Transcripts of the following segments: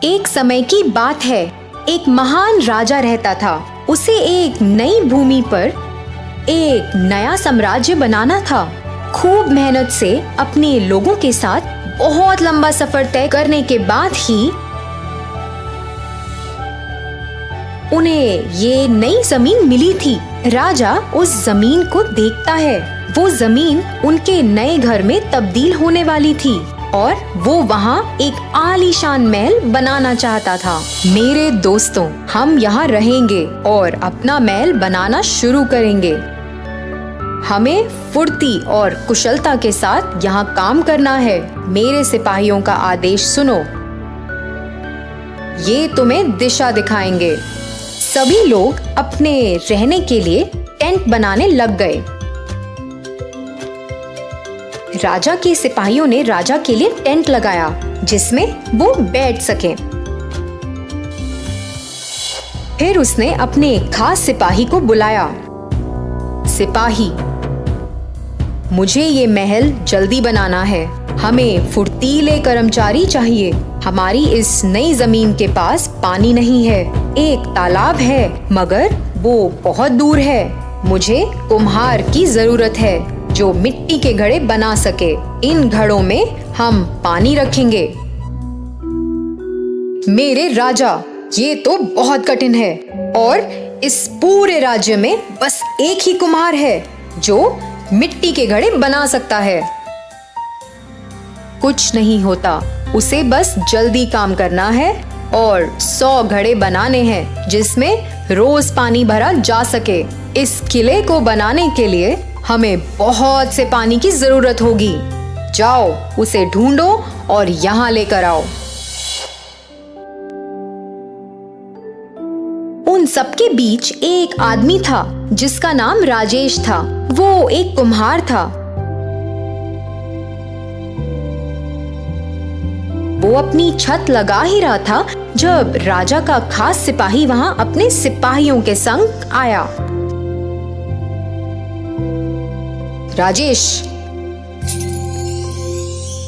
एक समय की बात है, एक महान राजा रहता था। उसे एक नई भूमि पर एक नया साम्राज्य बनाना था। खूब मेहनत से अपने लोगों के साथ बहुत लंबा सफर तय करने के बाद ही उन्हें ये नई जमीन मिली थी। राजा उस जमीन को देखता है। वो जमीन उनके नए घर में तब्दील होने वाली थी और वो वहाँ एक आलीशान महल बनाना चाहता था। मेरे दोस्तों, हम यहाँ रहेंगे और अपना महल बनाना शुरू करेंगे। हमें फुर्ती और कुशलता के साथ यहाँ काम करना है। मेरे सिपाहियों का आदेश सुनो, ये तुम्हें दिशा दिखाएंगे। सभी लोग अपने रहने के लिए टेंट बनाने लग गए। राजा के सिपाहियों ने राजा के लिए टेंट लगाया जिसमें वो बैठ सके। फिर उसने अपने खास सिपाही को बुलाया। सिपाही, मुझे ये महल जल्दी बनाना है। हमें फुर्तीले कर्मचारी चाहिए। हमारी इस नई जमीन के पास पानी नहीं है। एक तालाब है मगर वो बहुत दूर है। मुझे कुम्हार की जरूरत है जो मिट्टी के घड़े बना सके। इन घड़ों में हम पानी रखेंगे। मेरे राजा, ये तो बहुत कठिन है और इस पूरे राज्य में बस एक ही कुम्हार है जो मिट्टी के घड़े बना सकता है। कुछ नहीं होता, उसे बस जल्दी काम करना है और 100 घड़े बनाने हैं जिसमें रोज पानी भरा जा सके। इस किले को बनाने के लिए हमें बहुत से पानी की जरूरत होगी। जाओ, उसे ढूंढो और यहाँ लेकर आओ। उन सबके बीच एक आदमी था जिसका नाम राजेश था। वो एक कुम्हार था। वो अपनी छत लगा ही रहा था जब राजा का खास सिपाही वहां अपने सिपाहियों के संग आया। राजेश,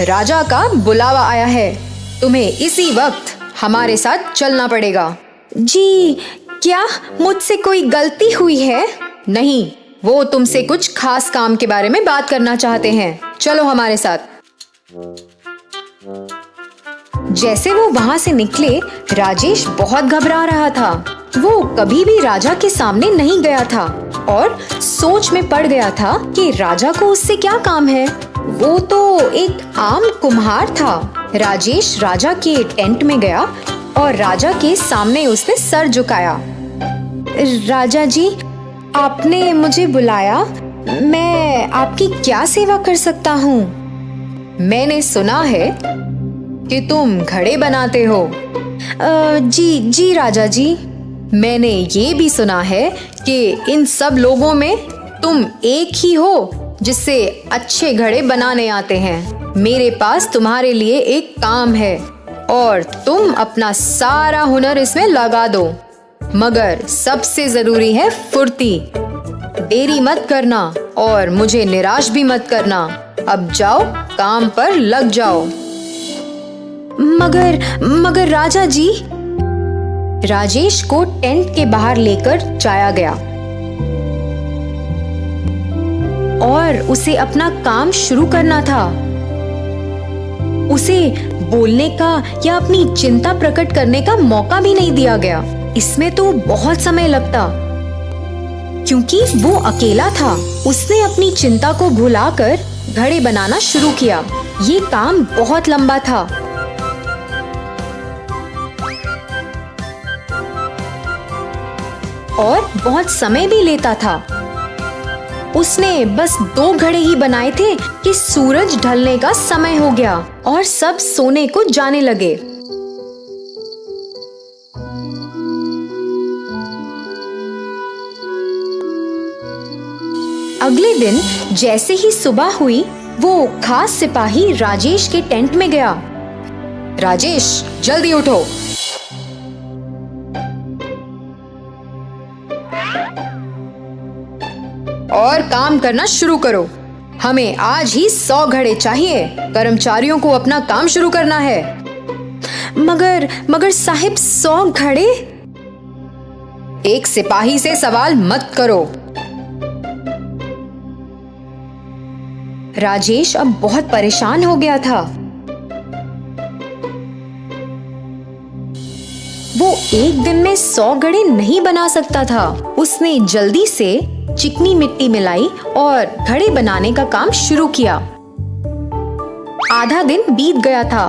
राजा का बुलावा आया है। तुम्हें इसी वक्त हमारे साथ चलना पड़ेगा। जी, क्या मुझसे कोई गलती हुई है? नहीं, वो तुमसे कुछ खास काम के बारे में बात करना चाहते हैं। चलो हमारे साथ। जैसे वो वहां से निकले, राजेश बहुत घबरा रहा था। वो कभी भी राजा के सामने नहीं गया था और सोच में पड़ गया था कि राजा को उससे क्या काम है। वो तो एक आम कुम्हार था। राजेश राजा के टेंट में गया और राजा के सामने उसने सर झुकाया। राजा जी, आपने मुझे बुलाया। मैं आपकी क्या सेवा कर सकता हूँ? मैंने सुना है कि तुम घड़े बनाते हो। जी राजा जी। मैंने ये भी सुना है कि इन सब लोगों में तुम एक ही हो जिससे अच्छे घड़े बनाने आते हैं। मेरे पास तुम्हारे लिए एक काम है और तुम अपना सारा हुनर इसमें लगा दो, मगर सबसे जरूरी है फुर्ती। देरी मत करना और मुझे निराश भी मत करना। अब जाओ, काम पर लग जाओ। मगर राजा जी। राजेश को टेंट के बाहर लेकर जाया गया और उसे अपना काम शुरू करना था। उसे बोलने का या अपनी चिंता प्रकट करने का मौका भी नहीं दिया गया। इसमें तो बहुत समय लगता क्योंकि वो अकेला था। उसने अपनी चिंता को भुलाकर घड़े बनाना शुरू किया। ये काम बहुत लंबा था। और बहुत समय भी लेता था। उसने बस 2 घड़े ही बनाए थे कि सूरज ढलने का समय हो गया और सब सोने को जाने लगे। अगले दिन जैसे ही सुबह हुई, वो खास सिपाही राजेश के टेंट में गया। राजेश, जल्दी उठो। और काम करना शुरू करो। हमें आज ही 100 घड़े चाहिए। कर्मचारियों को अपना काम शुरू करना है। मगर साहिब 100 घड़े। एक सिपाही से सवाल मत करो। राजेश अब बहुत परेशान हो गया था। वो एक दिन में 100 घड़े नहीं बना सकता था। उसने जल्दी से चिकनी मिट्टी मिलाई और घड़े बनाने का काम शुरू किया। आधा दिन बीत गया था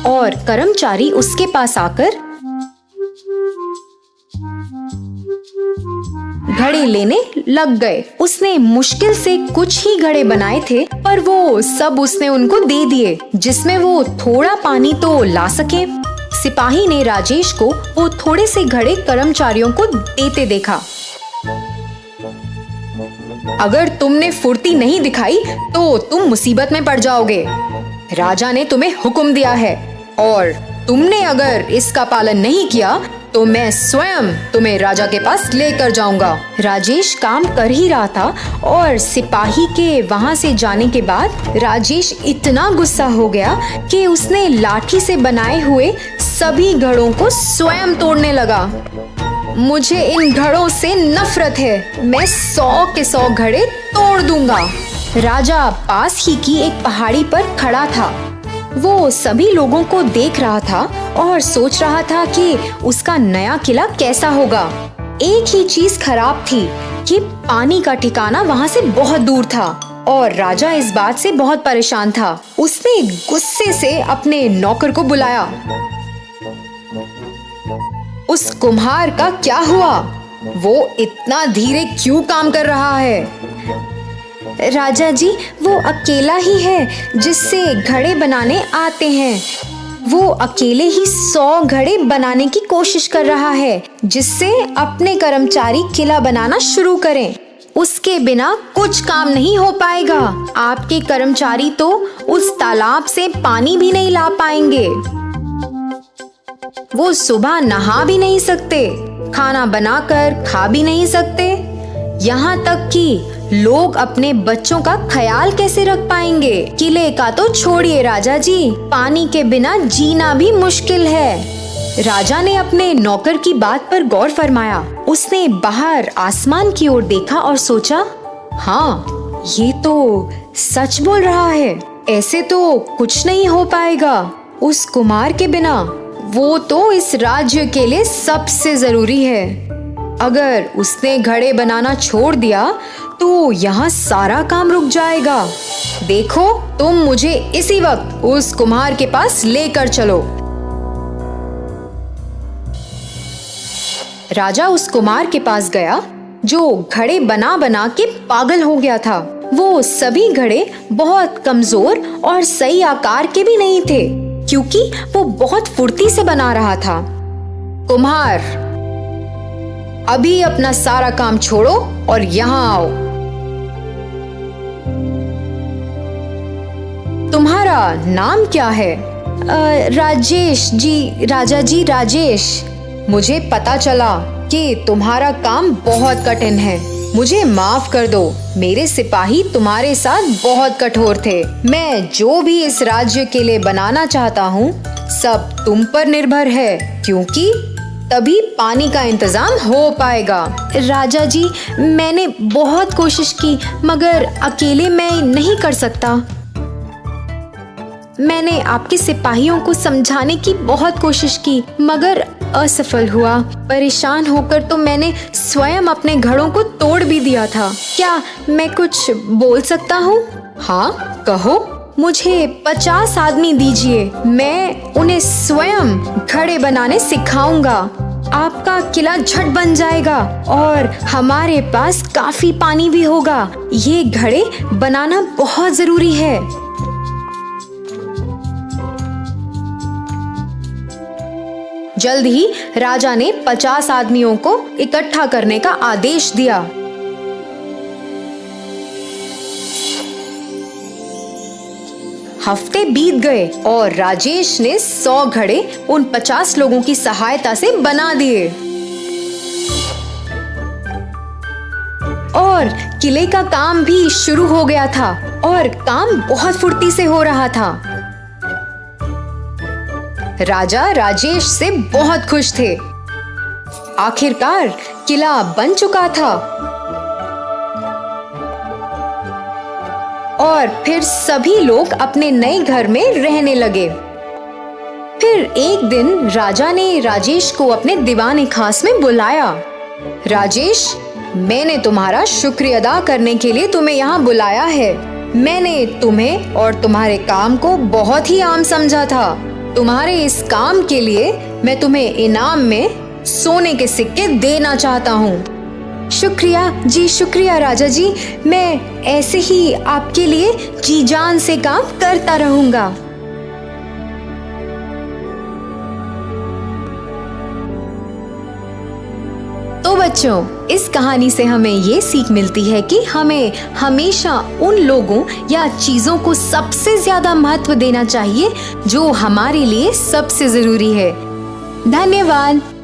और कर्मचारी उसके पास आकर घड़े लेने लग गए। उसने मुश्किल से कुछ ही घड़े बनाए थे, पर वो सब उसने उनको दे दिए जिसमें वो थोड़ा पानी तो ला सके। सिपाही ने राजेश को वो थोड़े से घड़े कर्मचारियों को देते देखा। अगर तुमने फुर्ती नहीं दिखाई तो तुम मुसीबत में पड़ जाओगे। राजा ने तुम्हें हुक्म दिया है और तुमने अगर इसका पालन नहीं किया तो मैं स्वयं तुम्हें राजा के पास लेकर जाऊंगा। राजेश काम कर ही रहा था और सिपाही के वहां से जाने के बाद राजेश इतना गुस्सा हो गया कि उसने लाठी से बनाए हुए सभी घड़ों को स्वयं तोड़ने लगा। मुझे इन घड़ों से नफरत है। मैं 100 के 100 घड़े तोड़ दूंगा। राजा पास ही की एक पहाड़ी पर खड़ा था। वो सभी लोगों को देख रहा था और सोच रहा था कि उसका नया किला कैसा होगा। एक ही चीज खराब थी कि पानी का ठिकाना वहाँ से बहुत दूर था और राजा इस बात से बहुत परेशान था। उसने गुस्से से अपने नौकर को बुलाया। उस कुम्हार का क्या हुआ? वो इतना धीरे क्यों काम कर रहा है? राजा जी, वो अकेला ही है जिससे घड़े बनाने आते हैं। वो अकेले ही 100 घड़े बनाने की कोशिश कर रहा है जिससे अपने कर्मचारी किला बनाना शुरू करें। उसके बिना कुछ काम नहीं हो पाएगा। आपके कर्मचारी तो उस तालाब से पानी भी नहीं ला पाएंगे। वो सुबह नहा भी नहीं सकते, खाना बनाकर खा भी नहीं सकते। यहाँ तक कि लोग अपने बच्चों का ख्याल कैसे रख पाएंगे? किले का तो छोड़िए राजा जी, पानी के बिना जीना भी मुश्किल है। राजा ने अपने नौकर की बात पर गौर फरमाया। उसने बाहर आसमान की ओर देखा और सोचा, हाँ, ये तो सच बोल रहा है। ऐसे तो कुछ नहीं हो पाएगा उस कुमार के बिना। वो तो इस राज्य के लिए सबसे जरूरी है। अगर उसने घड़े बनाना छोड़ दिया तो यहाँ सारा काम रुक जाएगा। देखो, तुम मुझे इसी वक्त उस कुम्हार के पास लेकर चलो। राजा उस कुम्हार के पास गया जो घड़े बना बना के पागल हो गया था। वो सभी घड़े बहुत कमजोर और सही आकार के भी नहीं थे क्योंकि वो बहुत फुर्ती से बना रहा था। कुम्हार, अभी अपना सारा काम छोड़ो और यहाँ आओ। तुम्हारा नाम क्या है? राजेश जी, राजा जी, राजेश। मुझे पता चला कि तुम्हारा काम बहुत कठिन है। मुझे माफ कर दो, मेरे सिपाही तुम्हारे साथ बहुत कठोर थे। मैं जो भी इस राज्य के लिए बनाना चाहता हूँ सब तुम पर निर्भर है, क्योंकि तभी पानी का इंतजाम हो पाएगा। राजा जी, मैंने बहुत कोशिश की मगर अकेले मैं नहीं कर सकता। मैंने आपके सिपाहियों को समझाने की बहुत कोशिश की मगर असफल हुआ। परेशान होकर तो मैंने स्वयं अपने घड़ों को तोड़ भी दिया था। क्या मैं कुछ बोल सकता हूँ? हाँ, कहो। मुझे 50 आदमी दीजिए, मैं उन्हें स्वयं घड़े बनाने सिखाऊंगा। आपका किला झट बन जाएगा और हमारे पास काफी पानी भी होगा। ये घड़े बनाना बहुत जरूरी है। जल्द ही राजा ने 50 आदमियों को इकट्ठा करने का आदेश दिया। हफ्ते बीत गए और राजेश ने 100 घड़े उन 50 लोगों की सहायता से बना दिए और किले का काम भी शुरू हो गया था और काम बहुत फुर्ती से हो रहा था। राजा राजेश से बहुत खुश थे। आखिरकार किला बन चुका था और फिर सभी लोग अपने नए घर में रहने लगे। फिर एक दिन राजा ने राजेश को अपने दीवाने खास में बुलाया। राजेश, मैंने तुम्हारा शुक्रिया अदा करने के लिए तुम्हें यहाँ बुलाया है। मैंने तुम्हें और तुम्हारे काम को बहुत ही आम समझा था। तुम्हारे इस काम के लिए मैं तुम्हें इनाम में सोने के सिक्के देना चाहता हूँ। शुक्रिया जी, शुक्रिया राजा जी। मैं ऐसे ही आपके लिए जी जान से काम करता रहूंगा। तो बच्चों, इस कहानी से हमें ये सीख मिलती है कि हमें हमेशा उन लोगों या चीजों को सबसे ज्यादा महत्व देना चाहिए जो हमारे लिए सबसे जरूरी है। धन्यवाद।